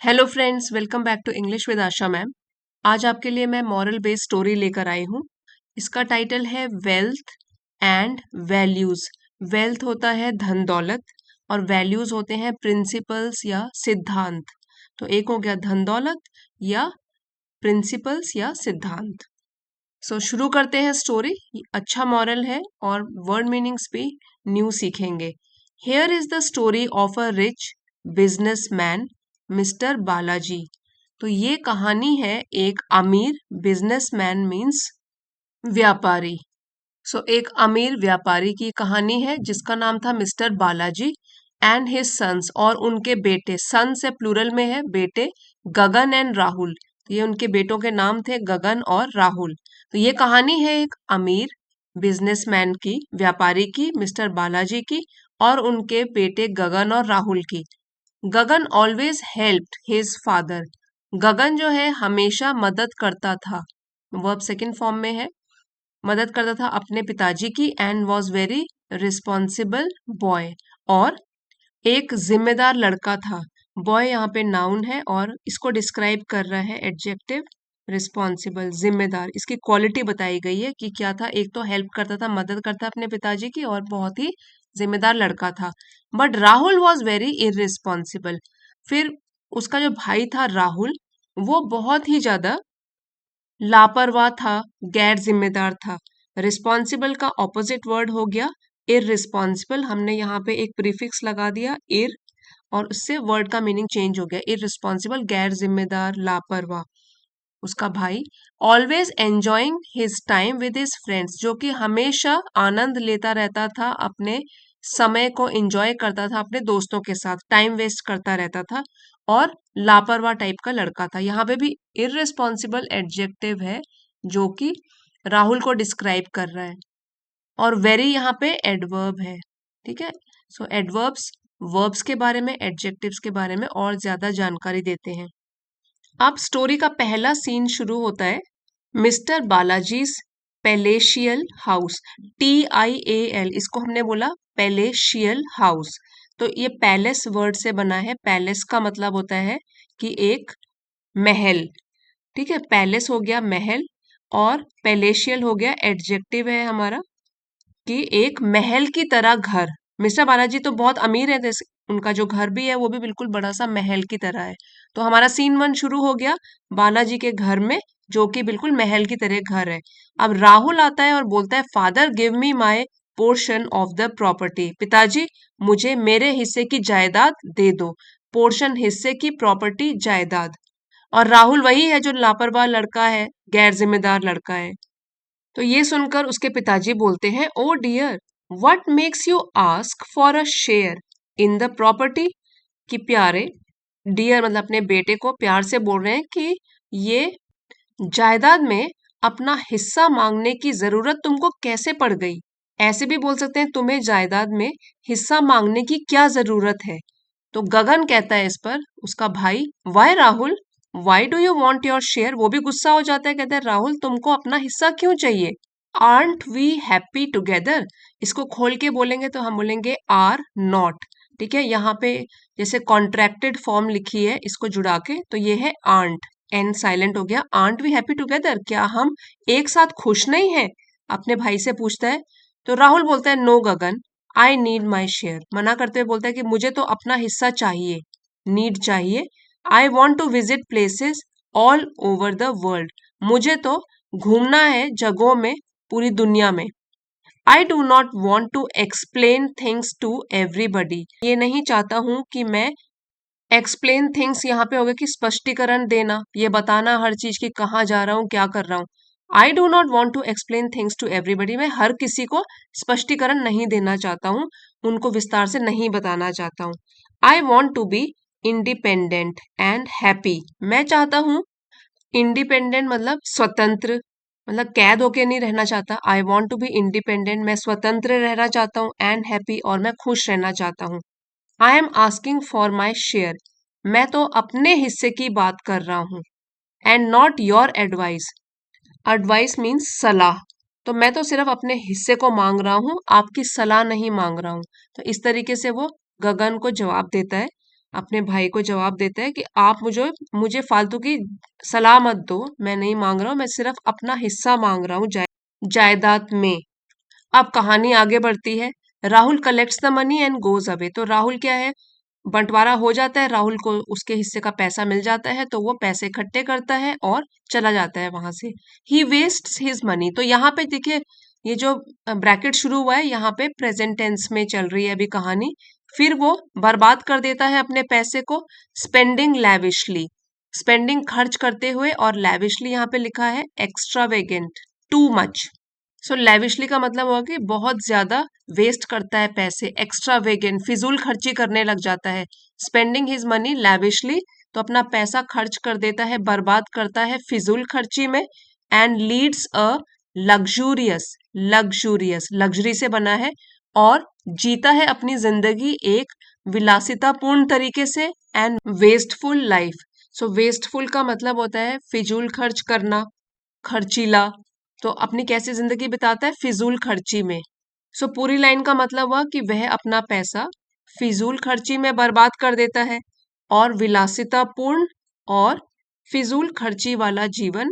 Hello friends, welcome back to English with Asha ma'am. आज आपके लिए मैं मॉरल बेस्ड स्टोरी लेकर आई हूँ। इसका टाइटल है वेल्थ एंड वैल्यूज। वेल्थ होता है धन दौलत और वैल्यूज होते हैं प्रिंसिपल्स या सिद्धांत। तो एक हो गया धन दौलत या प्रिंसिपल्स या सिद्धांत। शुरू करते हैं स्टोरी। अच्छा मॉरल है और वर्ड मीनिंग्स भी न्यू सीखेंगे। Here is the story of a rich businessman mister Balaji. तो ये कहानी है एक अमीर बिजनेसमैन मीन्स व्यापारी। एक अमीर व्यापारी की कहानी है जिसका नाम था mister Balaji and his sons, और उनके बेटे। सन से प्लूरल में है बेटे, गगन एंड राहुल। तो ये उनके बेटों के नाम थे, गगन और राहुल। तो ये कहानी है एक अमीर बिजनेसमैन की, व्यापारी की, मिस्टर बालाजी की, और उनके बेटे गगन और राहुल की। गगन ऑलवेज हेल्प्ड हिज फादर। गगन जो है हमेशा मदद करता था, वर्ब सेकंड फॉर्म में है, मदद करता था अपने पिताजी की। And was very responsible boy, और एक जिम्मेदार लड़का था। बॉय यहाँ पे नाउन है और इसको डिस्क्राइब कर रहा है एडजेक्टिव। रिस्पॉन्सिबल, जिम्मेदार, इसकी क्वालिटी बताई गई है कि क्या था। एक तो हेल्प करता था, मदद करता अपने पिताजी की, और बहुत ही जिम्मेदार लड़का था। But Rahul was very irresponsible. फिर उसका जो भाई था राहुल, वो बहुत ही ज्यादा लापरवाह था, गैर जिम्मेदार था। रिस्पॉन्सिबल का ऑपोजिट वर्ड हो गया इररिस्पॉन्सिबल। हमने यहाँ पे एक प्रीफिक्स लगा दिया इर, और उससे वर्ड का मीनिंग चेंज हो गया। इररिस्पॉन्सिबल, गैर जिम्मेदार, लापरवाह। उसका भाई always enjoying his time with his friends, जो कि हमेशा आनंद लेता रहता था, अपने समय को एंजॉय करता था, अपने दोस्तों के साथ टाइम वेस्ट करता रहता था, और लापरवाह टाइप का लड़का था। यहाँ पे भी इररिस्पॉन्सिबल एडजेक्टिव है जो कि राहुल को डिस्क्राइब कर रहा है, और वेरी यहाँ पे एडवर्ब है। ठीक है, एडवर्ब्स वर्ब्स के बारे में, एडजेक्टिव्स के बारे में और ज्यादा जानकारी देते हैं। अब स्टोरी का पहला सीन शुरू होता है mister Balaji's palatial house. TIAL, इसको हमने बोला पैलेशियल हाउस। तो ये पैलेस वर्ड से बना है। पैलेस का मतलब होता है कि एक महल। ठीक है, पैलेस हो गया महल, और पैलेशियल हो गया एडजेक्टिव है हमारा, कि एक महल की तरह घर। मिस्टर बालाजी तो बहुत अमीर है, उनका जो घर भी है वो भी बिल्कुल बड़ा सा महल की तरह है। तो हमारा सीन 1 शुरू हो गया बालाजी के घर में, जो कि बिल्कुल महल की तरह घर है। अब राहुल आता है और बोलता है, father give me my portion of the property. पिताजी, मुझे मेरे हिस्से की जायदाद दे दो। पोर्शन हिस्से की, प्रॉपर्टी जायदाद। और राहुल वही है जो लापरवाह लड़का है, गैर जिम्मेदार लड़का है। तो ये सुनकर उसके पिताजी बोलते हैं, oh dear, what makes you ask for a share in the property. कि प्यारे, डियर मतलब अपने बेटे को प्यार से बोल रहे हैं कि ये जायदाद में अपना हिस्सा मांगने की जरूरत तुमको कैसे पड़ गई। ऐसे भी बोल सकते हैं, तुम्हें जायदाद में हिस्सा मांगने की क्या जरूरत है। तो गगन कहता है इस पर, उसका भाई, why Rahul, why do you want your share. वो भी गुस्सा हो जाता है, कहता है, राहुल तुमको अपना हिस्सा क्यों चाहिए। Aren't we happy together. इसको खोल के बोलेंगे तो हम बोलेंगे आर नॉट। ठीक है, यहाँ पे जैसे कॉन्ट्रैक्टेड फॉर्म लिखी है, इसको जुड़ा के तो ये है आंट। एन साइलेंट हो गया। आंट वी हैप्पी टुगेदर, क्या हम एक साथ खुश नहीं है, अपने भाई से पूछता है। तो राहुल बोलता है, no Gagan, I need my share. मना करते हुए बोलता है कि मुझे तो अपना हिस्सा चाहिए, नीड चाहिए। I want to visit places all over the world. मुझे तो घूमना है जगहों में, पूरी दुनिया में। I do not want to explain things to everybody. ये नहीं चाहता हूं कि मैं एक्सप्लेन थिंग्स, यहाँ पे होगा कि स्पष्टीकरण देना, ये बताना हर चीज की, कहाँ जा रहा हूँ, क्या कर रहा हूँ। I do not want to explain things to everybody, मैं हर किसी को स्पष्टीकरण नहीं देना चाहता हूँ, उनको विस्तार से नहीं बताना चाहता हूँ। I want to be independent and happy. मैं चाहता हूँ इंडिपेंडेंट मतलब स्वतंत्र, मतलब कैद होके नहीं रहना चाहता। I want to be independent, मैं स्वतंत्र रहना चाहता हूँ, एंड हैप्पी, और मैं खुश रहना चाहता हूँ। I am asking for my share, मैं तो अपने हिस्से की बात कर रहा हूँ। And not your advice, advice means सलाह। तो मैं तो सिर्फ अपने हिस्से को मांग रहा हूँ, आपकी सलाह नहीं मांग रहा हूँ। तो इस तरीके से वो गगन को जवाब देता है। अपने भाई को जवाब देता है कि आप मुझे मुझे फालतू की सलाह मत दो, मैं नहीं मांग रहा हूँ, मैं सिर्फ अपना हिस्सा मांग रहा हूँ जायदाद में। अब कहानी आगे बढ़ती है। Rahul collects the money and goes away. तो राहुल क्या है, बंटवारा हो जाता है, राहुल को उसके हिस्से का पैसा मिल जाता है, तो वो पैसे इकट्ठे करता है और चला जाता है वहां से। ही वेस्ट्स हिज मनी। तो यहाँ पे देखिए, ये जो ब्रैकेट शुरू हुआ है, यहाँ पे प्रेजेंट टेंस में चल रही है अभी कहानी। फिर वो बर्बाद कर देता है अपने पैसे को, स्पेंडिंग लैविशली, स्पेंडिंग खर्च करते हुए, और लैविशली यहाँ पे लिखा है एक्स्ट्रावेगेंट, टू मच। सो लैविशली का मतलब हुआ कि बहुत ज्यादा वेस्ट करता है पैसे, एक्स्ट्रा वेगन, फिजूल खर्ची करने लग जाता है। स्पेंडिंग हिज मनी लैविशली, तो अपना पैसा खर्च कर देता है, बर्बाद करता है फिजूल खर्ची में। And leads a luxurious, luxurious luxury से बना है, और जीता है अपनी जिंदगी एक विलासितापूर्ण तरीके से, and wasteful life. So wasteful का मतलब होता है फिजूल खर्च करना, खर्चीला। तो अपनी कैसी जिंदगी बिताता है, फिजूल खर्ची में। सो पूरी लाइन का मतलब हुआ कि वह अपना पैसा फिजूल खर्ची में बर्बाद कर देता है, और विलासितापूर्ण और फिजूल खर्ची वाला जीवन,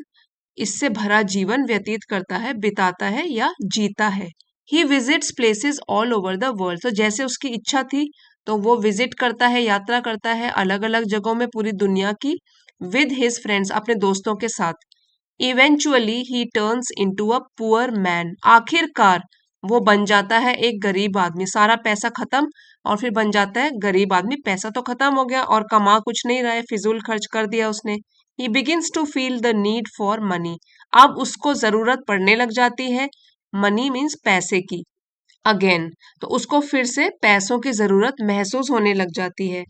इससे भरा जीवन व्यतीत करता है, बिताता है या जीता है। He visits places all over the world. तो जैसे उसकी इच्छा थी, तो वो विजिट करता है, यात्रा करता है अलग अलग जगहों में पूरी दुनिया की, विद हिज फ्रेंड्स, अपने दोस्तों के साथ। Eventually he turns into a poor man. आखिरकार वो बन जाता है एक गरीब आदमी। सारा पैसा खत्म और फिर बन जाता है गरीब आदमी। पैसा तो खत्म हो गया और कमा कुछ नहीं रहा है, फिजूल खर्च कर दिया उसने। He begins to feel the need for money. अब उसको जरूरत पड़ने लग जाती है, मनी मीन्स पैसे की, अगेन। तो उसको फिर से पैसों की जरूरत महसूस होने लग जाती है।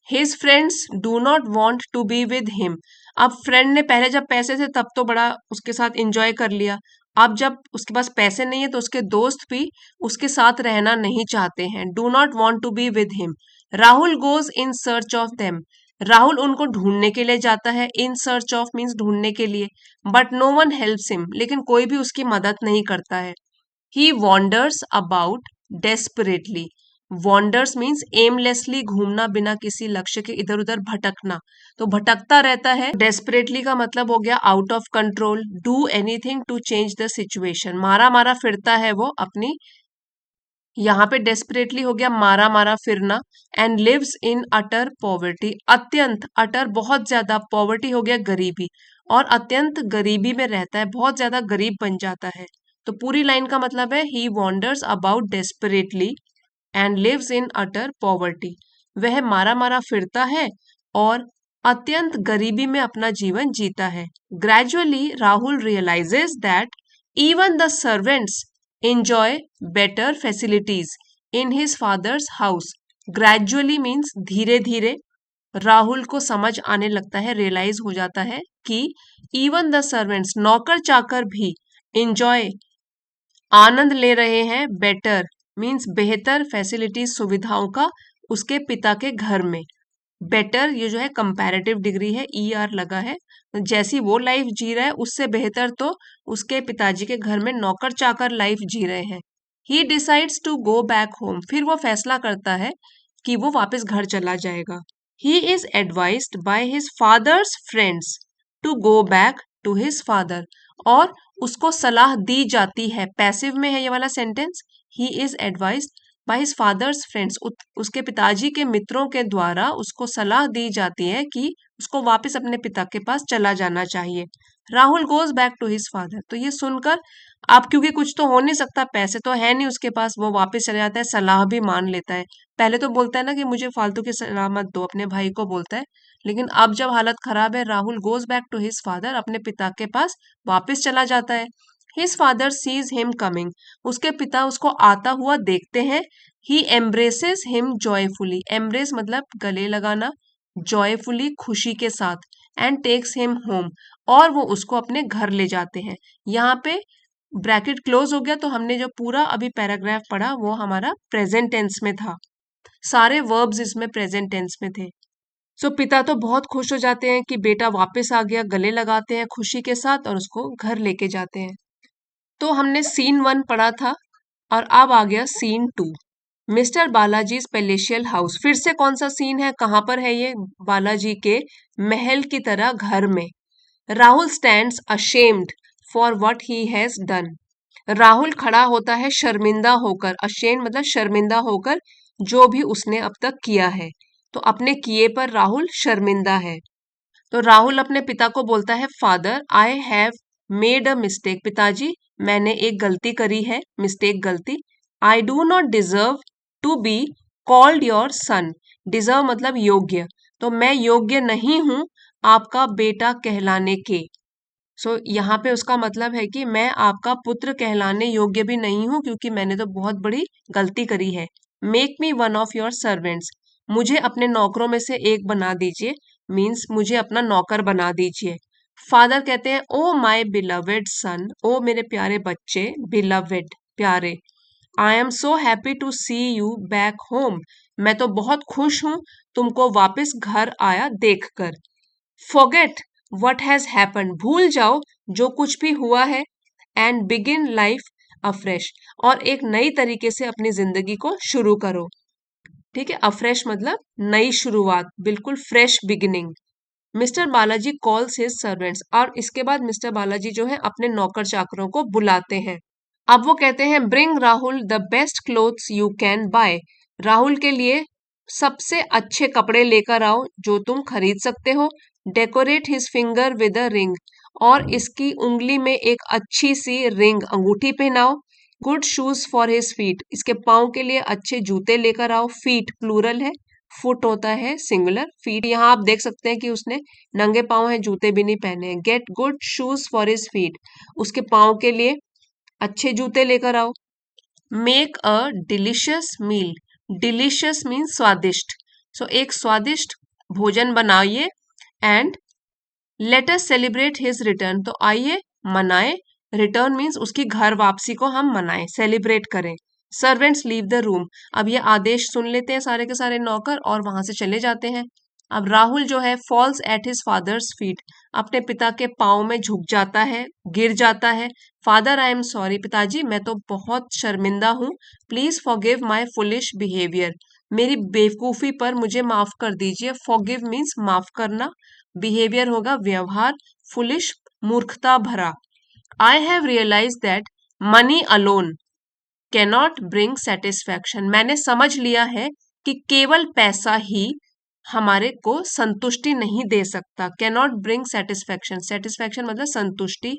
His friends do not want to be with him. अब फ्रेंड ने पहले जब पैसे थे तब तो बड़ा उसके साथ एंजॉय कर लिया, अब जब उसके पास पैसे नहीं है तो उसके दोस्त भी उसके साथ रहना नहीं चाहते हैं। Do not want to be with him. Rahul goes in search of them. Rahul उनको ढूंढने के लिए जाता है, इन सर्च ऑफ मीन्स ढूंढने के लिए। But no one helps him, लेकिन कोई भी उसकी मदद नहीं करता है। He wanders about desperately. Wanders means aimlessly, घूमना, बिना किसी लक्ष्य के इधर उधर भटकना। तो भटकता रहता है। डेस्परेटली का मतलब हो गया out of control, do anything to change the situation. मारा मारा फिरता है वो अपनी, यहाँ पे डेस्परेटली हो गया मारा मारा फिरना। And lives in utter poverty. अत्यंत, अटर बहुत ज्यादा, पॉवर्टी हो गया गरीबी, और अत्यंत गरीबी में रहता है, बहुत ज्यादा गरीब बन जाता है। तो पूरी लाइन का मतलब है he wanders about desperately and lives in utter poverty. वह मारा मारा फिरता है और अत्यंत गरीबी में अपना जीवन जीता है। Gradually Rahul realises that even the servants enjoy better facilities in his father's house। Gradually means धीरे धीरे, राहुल को समझ आने लगता है, रियलाइज हो जाता है कि इवन द सर्वेंट्स, नौकर चाकर भी, इंजॉय, आनंद ले रहे हैं, बेटर मीन्स बेहतर, फैसिलिटीज सुविधाओं का, उसके पिता के घर में। बेटर ये जो है कंपैरेटिव डिग्री है, ई आर लगा है। जैसी वो लाइफ जी रहा है उससे बेहतर तो उसके पिताजी के घर में नौकर चाकर लाइफ जी रहे हैं। He decides to go back home. फिर वो फैसला करता है कि वो वापस घर चला जाएगा। He is advised by his father's friends to go back to his father. और उसको सलाह दी जाती है, पैसिव में है ये वाला sentence. He is advised by his father's friends, उसके पिताजी के मित्रों के द्वारा उसको सलाह दी जाती है कि उसको वापस अपने पिता के पास चला जाना चाहिए। Rahul goes back to his father. तो ये सुनकर, अब क्योंकि कुछ तो हो नहीं सकता, पैसे तो है नहीं उसके पास, वो वापस चला जाता है, सलाह भी मान लेता है। पहले तो बोलता है ना कि मुझे फालतू की सलाह मत दो, अपने भाई को बोलता है। लेकिन अब जब हालत खराब है, Rahul goes back to his father, अपने पिता के पास वापस चला जाता है। His father sees him coming. उसके पिता उसको आता हुआ देखते हैं। He embraces him joyfully. Embrace मतलब गले लगाना, जॉयफुली खुशी के साथ। एंड टेक्स हिम होम, और वो उसको अपने घर ले जाते हैं। यहाँ पे ब्रैकेट क्लोज हो गया। तो हमने जो पूरा अभी पैराग्राफ पढ़ा वो हमारा प्रेजेंट टेंस में था, सारे वर्ब्स इसमें प्रेजेंट टेंस में थे। सो पिता तो बहुत खुश हो जाते हैं कि बेटा वापस आ गया, गले लगाते हैं खुशी के साथ और उसको घर लेके जाते हैं। तो हमने सीन 1 पढ़ा था और अब आ गया scene 2। Mister Balaji palatial house, फिर से कौन सा सीन है, कहाँ पर है ये? बालाजी के महल की तरह घर में। Rahul stands ashamed for what he has done. Rahul खड़ा होता है शर्मिंदा होकर, अशेम्ड मतलब शर्मिंदा होकर, जो भी उसने अब तक किया है। तो अपने किए पर राहुल शर्मिंदा है। तो राहुल अपने पिता को बोलता है, father I have made a mistake, पिताजी मैंने एक गलती करी है, मिस्टेक गलती। I do not deserve to be called your son, deserve मतलब योग्य, तो मैं योग्य नहीं हूं आपका बेटा कहलाने के। यहाँ पे उसका मतलब है कि मैं आपका पुत्र कहलाने योग्य भी नहीं हूं, क्योंकि मैंने तो बहुत बड़ी गलती करी है। Make me one of your servants, मुझे अपने नौकरों में से एक बना दीजिए, मीन्स मुझे अपना नौकर बना दीजिए। फादर कहते हैं, ओ माई बिलवेड सन, ओ मेरे प्यारे बच्चे, बिलवेड प्यारे, I am so happy to see you back home, मैं तो बहुत खुश हूं तुमको वापस घर आया देखकर। फॉरगेट व्हाट हैज हैपेंड, भूल जाओ जो कुछ भी हुआ है, एंड बिगिन लाइफ अफ्रेश, और एक नई तरीके से अपनी जिंदगी को शुरू करो। ठीक है, अफ्रेश मतलब नई शुरुआत, बिल्कुल fresh beginning. Mister Balaji calls his servants, और इसके बाद मिस्टर बालाजी जो है अपने नौकर चाकरों को बुलाते हैं। अब वो कहते हैं, bring Rahul the best clothes you can buy, Rahul के लिए सबसे अच्छे कपड़े लेकर आओ जो तुम खरीद सकते हो। Decorate his finger with a ring, और इसकी उंगली में एक अच्छी सी रिंग, अंगूठी पहनाओ। Good shoes for his feet, इसके पाँव के लिए अच्छे जूते लेकर आओ। फीट प्लूरल है, फुट होता है सिंगुलर, फीट यहाँ आप देख सकते हैं कि उसने नंगे पाँव हैं, जूते भी नहीं पहने हैं। Get good shoes for his feet, उसके पाँव के लिए अच्छे जूते लेकर आओ। Make a delicious meal, delicious means स्वादिष्ट, एक स्वादिष्ट भोजन बनाइए। And let us celebrate his return, तो आइए मनाएं, रिटर्न मीन्स उसकी घर वापसी को हम मनाएं, सेलिब्रेट करें। सर्वेंट्स लीव द रूम, अब ये आदेश सुन लेते हैं सारे के सारे नौकर और वहां से चले जाते हैं। अब राहुल जो है falls at his father's feet, अपने पिता के पाँव में झुक जाता है, गिर जाता है। फादर आई एम सॉरी, पिताजी मैं तो बहुत शर्मिंदा हूँ, please forgive my foolish behaviour, मेरी बेवकूफी पर मुझे माफ कर दीजिए। फॉरगिव मीन्स माफ करना, बिहेवियर होगा व्यवहार, फुलिश मूर्खता भरा। I have realise that money alone cannot bring satisfaction, मैंने समझ लिया है कि केवल पैसा ही हमारे को संतुष्टि नहीं दे सकता। कैनॉट ब्रिंग सेटिस्फैक्शन, सेटिस्फैक्शन मतलब संतुष्टि,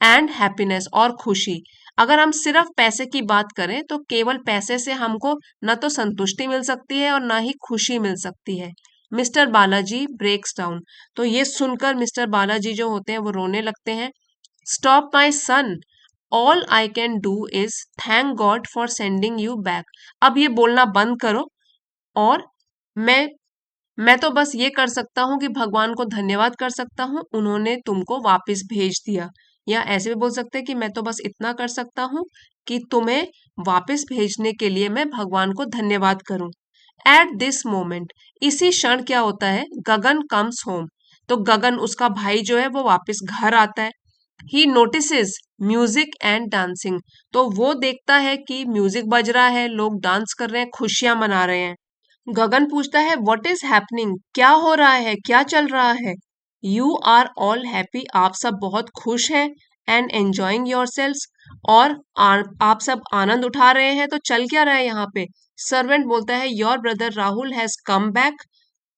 एंड हैप्पीनेस और खुशी। अगर हम सिर्फ पैसे की बात करें तो केवल पैसे से हमको न तो संतुष्टि मिल सकती है और ना ही खुशी मिल सकती है। मिस्टर बालाजी ब्रेक्स डाउन, तो ये सुनकर मिस्टर बालाजी जो होते हैं वो रोने लगते हैं। Stop my son, all I can do is thank god for sending you back, अब ये बोलना बंद करो, और मैं मैं तो बस ये कर सकता हूँ कि भगवान को धन्यवाद कर सकता हूँ, उन्होंने तुमको वापस भेज दिया। या ऐसे भी बोल सकते हैं कि मैं तो बस इतना कर सकता हूँ कि तुम्हें वापस भेजने के लिए मैं भगवान को धन्यवाद करूं। एट दिस मोमेंट, इसी क्षण क्या होता है, गगन कम्स होम, तो गगन उसका भाई जो है वो वापस घर आता है। ही नोटिसेस म्यूजिक एंड डांसिंग, तो वो देखता है कि म्यूजिक बज रहा है, लोग डांस कर रहे हैं, खुशियां मना रहे हैं। गगन पूछता है, व्हाट इज हैपनिंग, क्या हो रहा है, क्या चल रहा है। यू आर ऑल हैप्पी, आप सब बहुत खुश हैं, एंड एंजॉइंग योर सेल्स, और आप सब आनंद उठा रहे हैं, तो चल क्या रहा है यहाँ पे। सर्वेंट बोलता है, your brother Rahul has come back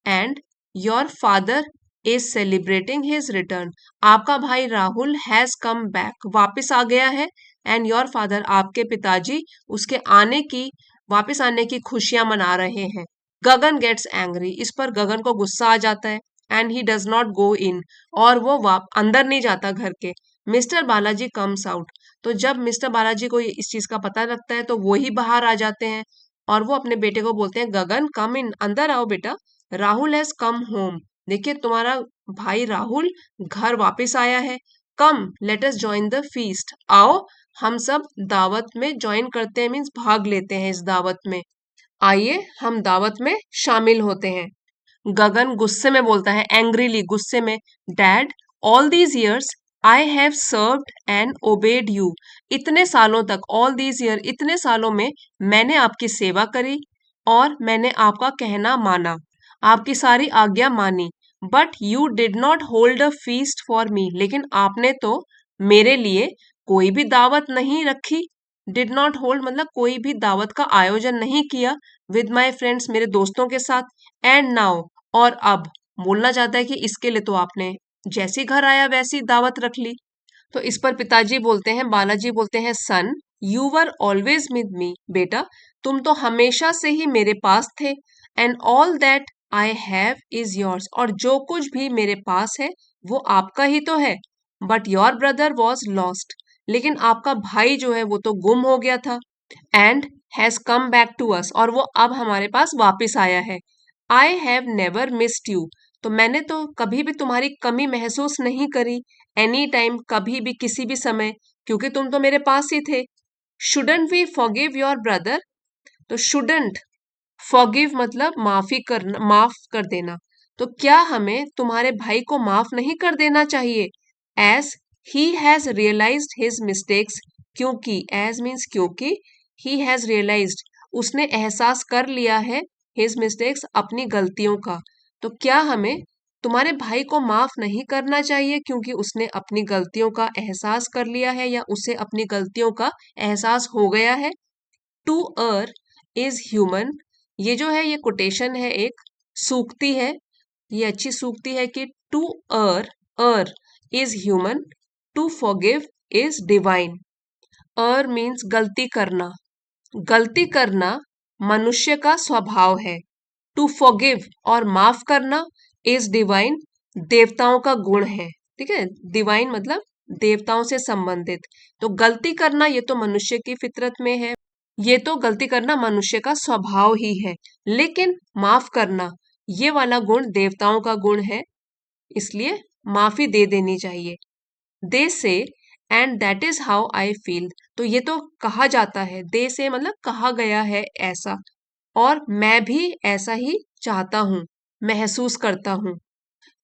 and your father is celebrating his return, आपका भाई राहुल हैज कम बैक, वापस आ गया है, एंड योर फादर आपके पिताजी उसके आने की, वापस आने की खुशियां मना रहे हैं। गगन गेट्स एंग्री, इस पर गगन को गुस्सा आ जाता है, and he does not go in, और वो अंदर नहीं जाता घर के। मिस्टर बालाजी कम्स आउट, तो जब मिस्टर बालाजी को इस चीज का पता लगता है तो वो ही बाहर आ जाते हैं, और वो अपने बेटे को बोलते हैं, गगन कम इन, अंदर आओ बेटा, राहुल हैज कम होम, देखिए तुम्हारा भाई राहुल घर वापस आया है। Come let us join the feast, आओ हम सब दावत में ज्वाइन करते हैं, मीन्स भाग लेते हैं इस दावत में, आइए हम दावत में शामिल होते हैं। गगन गुस्से में बोलता है, एंग्रीली, गुस्से में, dad all these years I have served and obeyed you. इतने सालों तक, ऑल दीज ईयर, इतने सालों में मैंने आपकी सेवा करी और मैंने आपका कहना माना, आपकी सारी आज्ञा मानी। But you did not hold a feast for me, लेकिन आपने तो मेरे लिए कोई भी दावत नहीं रखी। डिड नॉट होल्ड मतलब कोई भी दावत का आयोजन नहीं किया विद माई फ्रेंड्स, मेरे दोस्तों के साथ। एंड नाउ, और अब बोलना चाहता है कि इसके लिए तो आपने जैसी घर आया वैसी दावत रख ली। तो इस पर पिताजी बोलते हैं, बालाजी बोलते हैं, son you were always with me, बेटा तुम तो हमेशा से ही मेरे पास थे। And all that I have is yours, और जो कुछ भी मेरे पास है वो आपका ही तो है। But your brother was lost, लेकिन आपका भाई जो है वो तो गुम हो गया था। And has come back to us, और वो अब हमारे पास वापस आया है। I have never missed you, तो मैंने तो कभी भी तुम्हारी कमी महसूस नहीं करी। एनी टाइम, कभी भी, किसी भी समय, क्योंकि तुम तो मेरे पास ही थे। Shouldn't we forgive your brother, तो शुडंट, फॉरगिव मतलब माफी करना, माफ कर देना। तो क्या हमें तुम्हारे भाई को माफ नहीं कर देना चाहिए? As he has realised his mistakes, क्योंकि, एज मीन्स क्योंकि, ही हैज रियलाइज्ड उसने एहसास कर लिया है, हिज मिस्टेक्स अपनी गलतियों का। तो क्या हमें तुम्हारे भाई को माफ नहीं करना चाहिए क्योंकि उसने अपनी गलतियों का एहसास कर लिया है, या उसे अपनी गलतियों का एहसास हो गया है? टू अर इज ह्यूमन, ये जो है ये कोटेशन है, एक सूक्ति है। ये अच्छी सूक्ति है कि to err is human, to forgive is divine. Err means गलती करना, गलती करना मनुष्य का स्वभाव है। टू फॉरगिव और माफ करना इज डिवाइन, देवताओं का गुण है। ठीक है, डिवाइन मतलब देवताओं से संबंधित। तो गलती करना ये तो मनुष्य की फितरत में है, ये तो गलती करना मनुष्य का स्वभाव ही है। लेकिन माफ करना ये वाला गुण देवताओं का गुण है, इसलिए माफी दे देनी चाहिए। दे से and that is how I feel, तो ये तो कहा जाता है, दे से मतलब कहा गया है ऐसा, और मैं भी ऐसा ही चाहता हूँ, महसूस करता हूँ।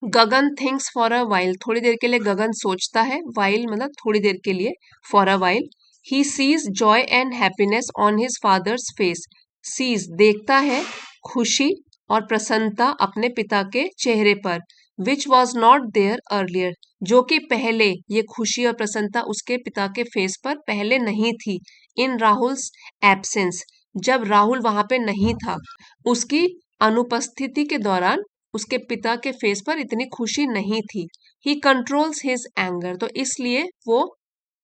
गगन थिंक्स फॉर अ वाइल, थोड़ी देर के लिए गगन सोचता है, वाइल मतलब थोड़ी देर के लिए, for a while. He sees joy and happiness on his father's face, sees देखता है खुशी और प्रसन्नता अपने पिता के चेहरे पर, which was not there earlier, जो कि पहले ये खुशी और प्रसन्नता उसके पिता के फेस पर पहले नहीं थी। इन राहुल्स एब्सेंस, जब राहुल वहां पे नहीं था, उसकी अनुपस्थिति के दौरान उसके पिता के फेस पर इतनी खुशी नहीं थी। ही कंट्रोल्स हिज एंगर, तो इसलिए वो,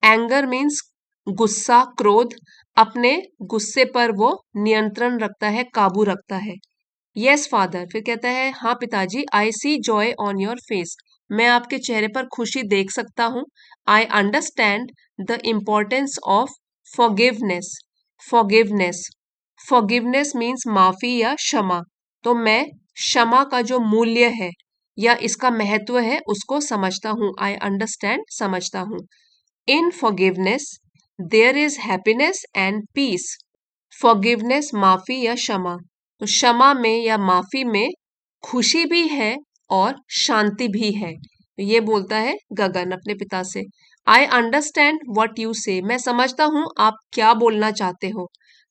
एंगर मीन्स गुस्सा, क्रोध, अपने गुस्से पर वो नियंत्रण रखता है, काबू रखता है। यस फादर, फिर कहता है, हाँ पिताजी, आई सी जॉय ऑन योर फेस, मैं आपके चेहरे पर खुशी देख सकता हूँ। I understand the importance of forgiveness, forgiveness, forgiveness means माफी या क्षमा। तो मैं क्षमा का जो मूल्य है या इसका महत्व है उसको समझता हूँ। आई अंडरस्टैंड, समझता हूँ। In forgiveness there is happiness and peace, forgiveness माफी या क्षमा, तो क्षमा में या माफी में खुशी भी है और शांति भी है। तो ये बोलता है गगन अपने पिता से। आई अंडरस्टैंड वॉट यू से, मैं समझता हूँ आप क्या बोलना चाहते हो।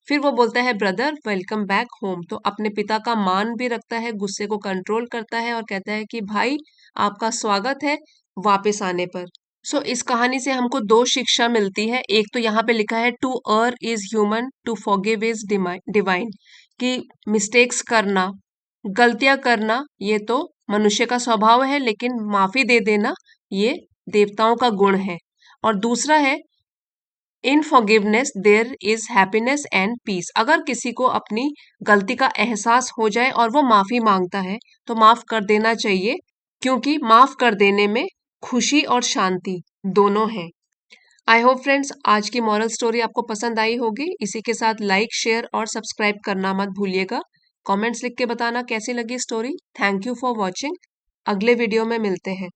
फिर वो बोलता है, ब्रदर वेलकम बैक होम, तो अपने पिता का मान भी रखता है, गुस्से को कंट्रोल करता है और कहता है कि भाई आपका स्वागत है वापस आने पर। सो इस कहानी से हमको दो शिक्षा मिलती है। एक तो यहाँ पे लिखा है to err is human, to forgive is divine, कि मिस्टेक्स करना, गलतियां करना ये तो मनुष्य का स्वभाव है, लेकिन माफी दे देना ये देवताओं का गुण है। और दूसरा है, in forgiveness there is happiness and peace, अगर किसी को अपनी गलती का एहसास हो जाए और वो माफी मांगता है तो माफ कर देना चाहिए, क्योंकि माफ कर देने में खुशी और शांति दोनों है। आई होप फ्रेंड्स आज की मॉरल स्टोरी आपको पसंद आई होगी। इसी के साथ लाइक, शेयर और सब्सक्राइब करना मत भूलिएगा। कमेंट्स लिख के बताना कैसी लगी story. Thank you for watching. अगले वीडियो में मिलते हैं।